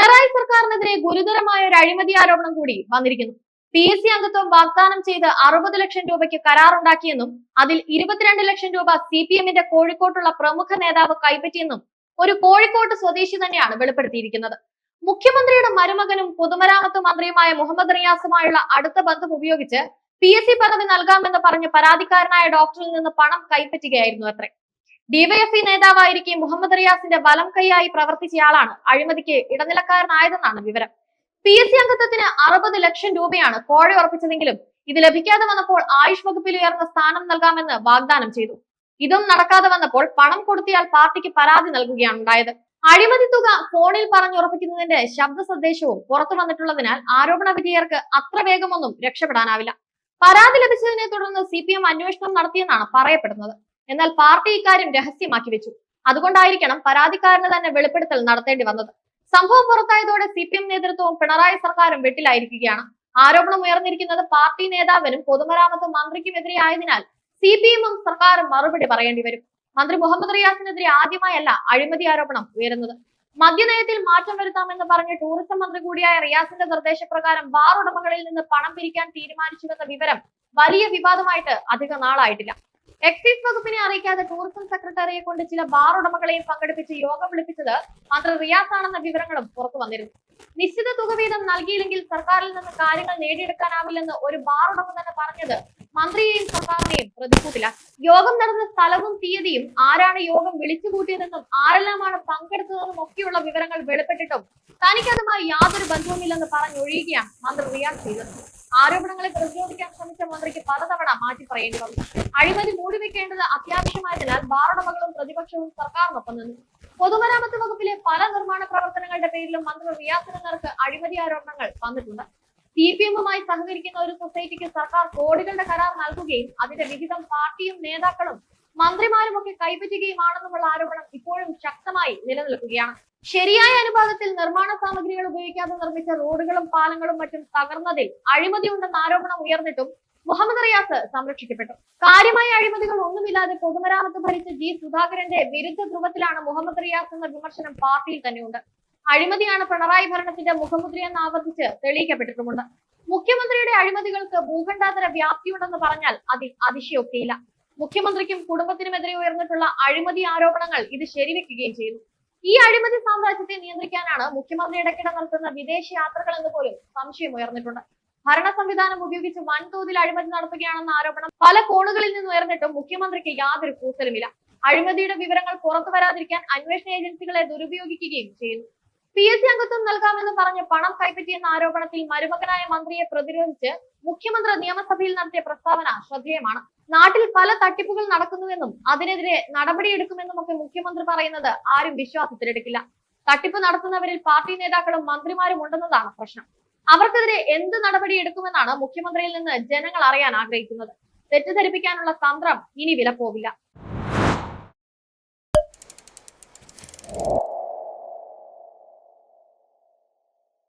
പിണറായി സർക്കാരിനെതിരെ ഗുരുതരമായ ഒരു അഴിമതി ആരോപണം കൂടി വന്നിരിക്കുന്നു. PSC അംഗത്വം വാഗ്ദാനം ചെയ്ത് 60 ലക്ഷം രൂപയ്ക്ക് കരാറുണ്ടാക്കിയെന്നും അതിൽ 22 ലക്ഷം രൂപ CPM-ന്റെ കോഴിക്കോട്ടുള്ള പ്രമുഖ നേതാവ് കൈപ്പറ്റിയെന്നും ഒരു കോഴിക്കോട്ട് സ്വദേശി തന്നെയാണ് വെളിപ്പെടുത്തിയിരിക്കുന്നത്. മുഖ്യമന്ത്രിയുടെ മരുമകനും പൊതുമരാമത്ത് മന്ത്രിയുമായ മുഹമ്മദ് റിയാസുമായുള്ള അടുത്ത ബന്ധം ഉപയോഗിച്ച് PSC പദവി നൽകാമെന്ന് പറഞ്ഞ് പരാതിക്കാരനായ ഡോക്ടറിൽ നിന്ന് പണം കൈപ്പറ്റുകയായിരുന്നു അത്രേ. DYFI നേതാവായിരിക്കെ മുഹമ്മദ് റിയാസിന്റെ വലം കൈയായി പ്രവർത്തിച്ചയാളാണ് അഴിമതിക്ക് ഇടനിലക്കാരനായതെന്നാണ് വിവരം. PSC അംഗത്വത്തിന് 60 ലക്ഷം രൂപയാണ് കോഴ ഉറപ്പിച്ചതെങ്കിലും ഇത് ലഭിക്കാതെ വന്നപ്പോൾ ആയുഷ് വകുപ്പിൽ ഉയർന്ന സ്ഥാനം നൽകാമെന്ന് വാഗ്ദാനം ചെയ്തു. ഇതും നടക്കാതെ വന്നപ്പോൾ പണം കൊടുത്തിയാൽ പാർട്ടിക്ക് പരാതി നൽകുകയാണ് ഉണ്ടായത്. അഴിമതി തുക ഫോണിൽ പറഞ്ഞുറപ്പിക്കുന്നതിന്റെ ശബ്ദ സന്ദേശവും പുറത്തു വന്നിട്ടുള്ളതിനാൽ ആരോപണ വിധേയർക്ക് അത്ര വേഗമൊന്നും രക്ഷപ്പെടാനാവില്ല. പരാതി ലഭിച്ചതിനെ തുടർന്ന് CPM അന്വേഷണം നടത്തിയെന്നാണ് പറയപ്പെടുന്നത്. എന്നാൽ പാർട്ടി ഇക്കാര്യം രഹസ്യമാക്കി വെച്ചു. അതുകൊണ്ടായിരിക്കണം പരാതിക്കാരന് തന്നെ വെളിപ്പെടുത്തൽ നടത്തേണ്ടി വന്നത്. സംഭവം പുറത്തായതോടെ CPM നേതൃത്വവും പിണറായി സർക്കാരും വെട്ടിലായിരിക്കുകയാണ്. ആരോപണം ഉയർന്നിരിക്കുന്നത് പാർട്ടി നേതാവിനും പൊതുമരാമത്ത് മന്ത്രിക്കുമെതിരെ ആയതിനാൽ CPM-ഉം സർക്കാരും മറുപടി പറയേണ്ടി വരും. മന്ത്രി മുഹമ്മദ് റിയാസിനെതിരെ ആദ്യമായല്ല അഴിമതി ആരോപണം ഉയരുന്നത്. മദ്യനയത്തിൽ മാറ്റം വരുത്താമെന്ന് പറഞ്ഞ് ടൂറിസം മന്ത്രി കൂടിയായ റിയാസിന്റെ നിർദ്ദേശപ്രകാരം ബാർ ഉടമകളിൽ നിന്ന് പണം പിരിക്കാൻ തീരുമാനിച്ചുവെന്ന വിവരം വലിയ വിവാദമായിട്ട് അധിക നാളായിട്ടില്ല. എക്സൈസ് വകുപ്പിനെ അറിയിക്കാതെ ടൂറിസം സെക്രട്ടറിയെ കൊണ്ട് ചില ബാർ ഉടമകളെയും പങ്കെടുപ്പിച്ച് യോഗം വിളിപ്പിച്ചത് മന്ത്രി റിയാസ് ആണെന്ന വിവരങ്ങളും പുറത്തു വന്നിരുന്നു. നിശ്ചിത തുക വീതം നൽകിയില്ലെങ്കിൽ സർക്കാരിൽ നിന്ന് കാര്യങ്ങൾ നേടിയെടുക്കാനാവില്ലെന്ന് ഒരു ബാർ ഉടമ തന്നെ പറഞ്ഞത് മന്ത്രിയെയും സർക്കാരിനെയും പ്രതികൂട്ടിലാക്കി. യോഗം നടന്ന സ്ഥലവും തീയതിയും ആരാണ് യോഗം വിളിച്ചുകൂട്ടിയതെന്നും ആരെല്ലാമാണ് പങ്കെടുത്തതെന്നും ഒക്കെയുള്ള വിവരങ്ങൾ വെളിപ്പെട്ടിട്ടും തനിക്കതുമായി യാതൊരു ബന്ധവുമില്ലെന്ന് പറഞ്ഞൊഴിയുകയാണ് മന്ത്രി റിയാസ് ചെയ്തത്. ആരോപണങ്ങളെ പ്രതിരോധിക്കാൻ ശ്രമിച്ച മന്ത്രിക്ക് പലതവണ മാറ്റി പറയേണ്ടി വന്നു. അഴിമതി മൂടിവെക്കേണ്ടത് അത്യാവശ്യമായതിനാൽ ബാർ ഉടമകളും പ്രതിപക്ഷവും സർക്കാരിനൊപ്പം നിന്നു. പൊതുമരാമത്ത് വകുപ്പിലെ പല നിർമ്മാണ പ്രവർത്തനങ്ങളുടെ പേരിലും മന്ത്രി റിയാസിന് നേർക്ക് അഴിമതി ആരോപണങ്ങൾ വന്നിട്ടുണ്ട്. CPM-ഉമായി സഹകരിക്കുന്ന ഒരു സൊസൈറ്റിക്ക് സർക്കാർ കോടികളുടെ കരാർ നൽകുകയും അതിന്റെ വിഹിതം പാർട്ടിയും നേതാക്കളും മന്ത്രിമാരും ഒക്കെ കൈപ്പറ്റുകയുമാണെന്നുമുള്ള ആരോപണം ഇപ്പോഴും ശക്തമായി നിലനിൽക്കുകയാണ്. ശരിയായ അനുപാതത്തിൽ നിർമ്മാണ സാമഗ്രികൾ ഉപയോഗിക്കാതെ നിർമ്മിച്ച റോഡുകളും പാലങ്ങളും മറ്റും തകർന്നതിൽ അഴിമതി ഉണ്ടെന്ന ആരോപണം ഉയർന്നിട്ടും മുഹമ്മദ് റിയാസ് സംരക്ഷിക്കപ്പെട്ടു. കാര്യമായ അഴിമതികൾ ഒന്നുമില്ലാതെ പൊതുമരാമത്ത് ഭരിച്ച G. സുധാകരന്റെ വിരുദ്ധ ധ്രുവത്തിലാണ് മുഹമ്മദ് റിയാസ് എന്ന വിമർശനം പാർട്ടിയിൽ തന്നെയുണ്ട്. അഴിമതിയാണ് പിണറായി ഭരണത്തിന്റെ മുഖമുദ്രയെന്ന് ആവർത്തിച്ച് തെളിയിക്കപ്പെട്ടിട്ടുമുണ്ട്. മുഖ്യമന്ത്രിയുടെ അഴിമതികൾക്ക് ഭൂഖണ്ഡാന്തര വ്യാപ്തിയുണ്ടെന്ന് പറഞ്ഞാൽ അതിൽ അതിശയോക്തിയില്ല. മുഖ്യമന്ത്രിക്കും കുടുംബത്തിനുമെതിരെ ഉയർന്നിട്ടുള്ള അഴിമതി ആരോപണങ്ങൾ ഇത് ശരിവെക്കുകയും ചെയ്യുന്നു. ഈ അഴിമതി സാമ്രാജ്യത്തെ നിയന്ത്രിക്കാനാണ് മുഖ്യമന്ത്രി ഇടയ്ക്കിടെ നടത്തുന്ന വിദേശ യാത്രകൾ എന്ന് പോലും സംശയം ഉയർന്നിട്ടുണ്ട്. ഭരണ സംവിധാനം ഉപയോഗിച്ച് വൻതോതിൽ അഴിമതി നടത്തുകയാണെന്ന ആരോപണം പല കോണുകളിൽ നിന്ന് ഉയർന്നിട്ടും മുഖ്യമന്ത്രിക്ക് യാതൊരു കൂസലുമില്ല. അഴിമതിയുടെ വിവരങ്ങൾ പുറത്തു വരാതിരിക്കാൻ അന്വേഷണ ഏജൻസികളെ ദുരുപയോഗിക്കുകയും ചെയ്യുന്നു. PSC അംഗത്വം നൽകാമെന്ന് പറഞ്ഞ് പണം കൈപ്പറ്റിയെന്ന ആരോപണത്തിൽ മരുമകനായ മന്ത്രിയെ പ്രതിരോധിച്ച് മുഖ്യമന്ത്രി നിയമസഭയിൽ നടത്തിയ പ്രസ്താവന ശ്രദ്ധേയമാണ്. നാട്ടിൽ പല തട്ടിപ്പുകൾ നടക്കുന്നുവെന്നും അതിനെതിരെ നടപടിയെടുക്കുമെന്നും ഒക്കെ മുഖ്യമന്ത്രി പറയുന്നത് ആരും വിശ്വാസത്തിലെടുക്കില്ല. തട്ടിപ്പ് നടത്തുന്നവരിൽ പാർട്ടി നേതാക്കളും മന്ത്രിമാരും ഉണ്ടെന്നതാണ് പ്രശ്നം. അവർക്കെതിരെ എന്ത് നടപടി എടുക്കുമെന്നാണ് മുഖ്യമന്ത്രിയിൽ നിന്ന് ജനങ്ങൾ അറിയാൻ ആഗ്രഹിക്കുന്നത്. തെറ്റിദ്ധരിപ്പിക്കാനുള്ള തന്ത്രം ഇനി വിലപ്പോവില്ല.